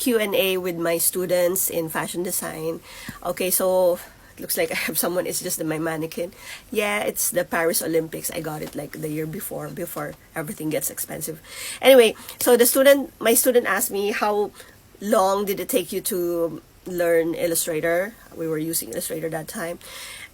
Q&A with my students in fashion design. Okay, so looks like I have someone. It's just my mannequin. Yeah, it's the Paris Olympics. I got it like the year before everything gets expensive. Anyway, so my student asked me, how long did it take you to learn Illustrator? We were using Illustrator that time.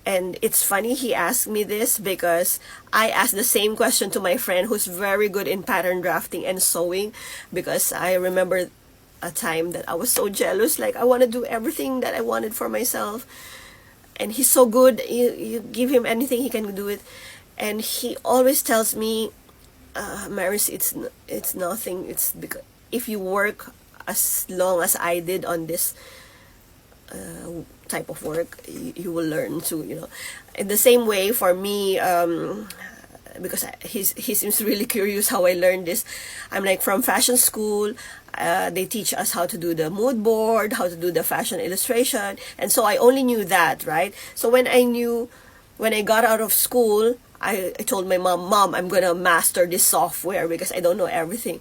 And it's funny he asked me this because I asked the same question to my friend who's very good in pattern drafting and sewing, because I remember a time that I was so jealous, like I want to do everything that I wanted for myself. And he's so good, you give him anything, he can do it. And he always tells me, Maris, it's nothing. It's because if you work as long as I did on this type of work, you will learn too, in the same way for me. Because he seems really curious how I learned this. I'm like, from fashion school, they teach us how to do the mood board, how to do the fashion illustration, and so I only knew that, right? So when I got out of school, I told my mom, I'm gonna master this software because I don't know everything.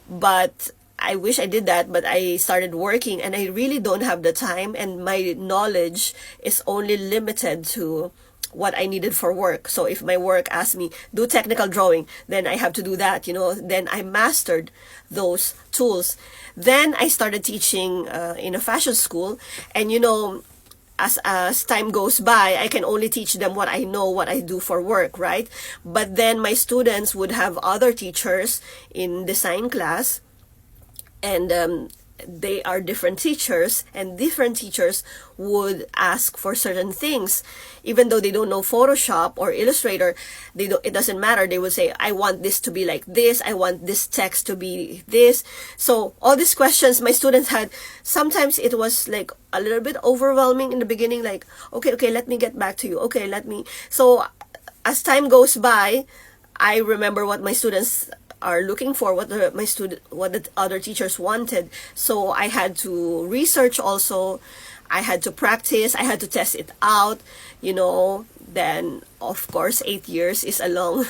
But I wish I did that, but I started working and I really don't have the time, and my knowledge is only limited to what I needed for work. So if my work asked me do technical drawing, then I have to do that, then I mastered those tools. Then I started teaching in a fashion school, and as time goes by, I can only teach them what I know, what I do for work, right? But then my students would have other teachers in design class, and they are different teachers, and different teachers would ask for certain things. Even though they don't know Photoshop or Illustrator, it doesn't matter. They would say, I want this to be like this, I want this text to be this. So all these questions my students had, sometimes it was like a little bit overwhelming in the beginning, like, okay, let me get back to you. So as time goes by, I remember what my students are looking for, what the other teachers wanted. So I had to research also, I had to practice, I had to test it out, Then of course 8 years is a long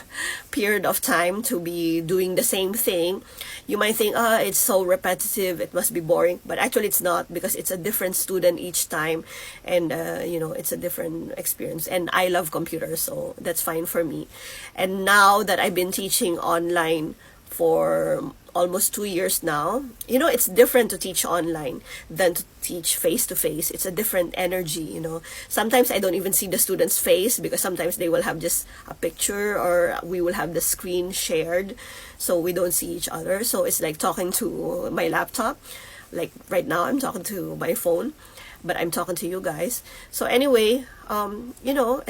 period of time to be doing the same thing. You might think, it's so repetitive, it must be boring, but actually it's not, because it's a different student each time, and it's a different experience. And I love computers, so that's fine for me. And now that I've been teaching online for almost 2 years now, it's different to teach online than to teach face-to-face. It's a different energy, Sometimes I don't even see the student's face, because sometimes they will have just a picture, or we will have the screen shared, so we don't see each other. So it's like talking to my laptop. Like right now I'm talking to my phone, but I'm talking to you guys. So anyway, and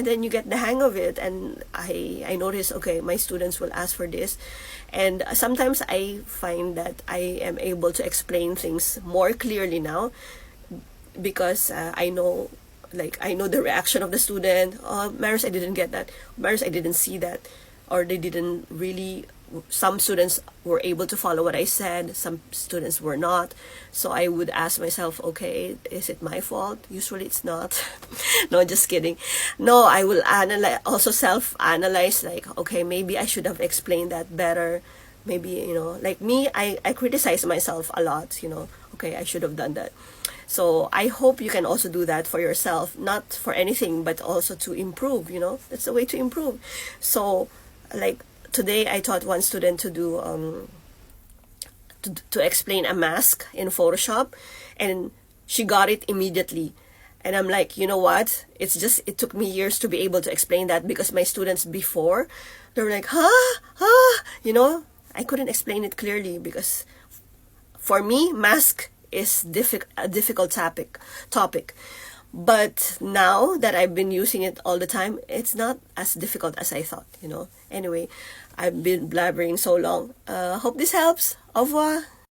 then you get the hang of it, and I notice, okay, my students will ask for this, and sometimes I find that I am able to explain things more clearly now, because I know the reaction of the student. Maris, I didn't get that. Maris, I didn't see that. Or they didn't really. Some students were able to follow what I said, some students were not. So I would ask myself, okay, is it my fault? Usually it's not. No, just kidding. No, I will also self-analyze, like, okay, maybe I should have explained that better. Maybe, like me, I criticize myself a lot, okay, I should have done that. So I hope you can also do that for yourself, not for anything, but also to improve, that's the way to improve. So, like, today I taught one student to do to explain a mask in Photoshop, and she got it immediately. And I'm like, you know what? It took me years to be able to explain that, because my students before, they were like, I couldn't explain it clearly, because for me, mask is a difficult topic. But now that I've been using it all the time, it's not as difficult as I thought, Anyway, I've been blabbering so long. Hope this helps. Au revoir.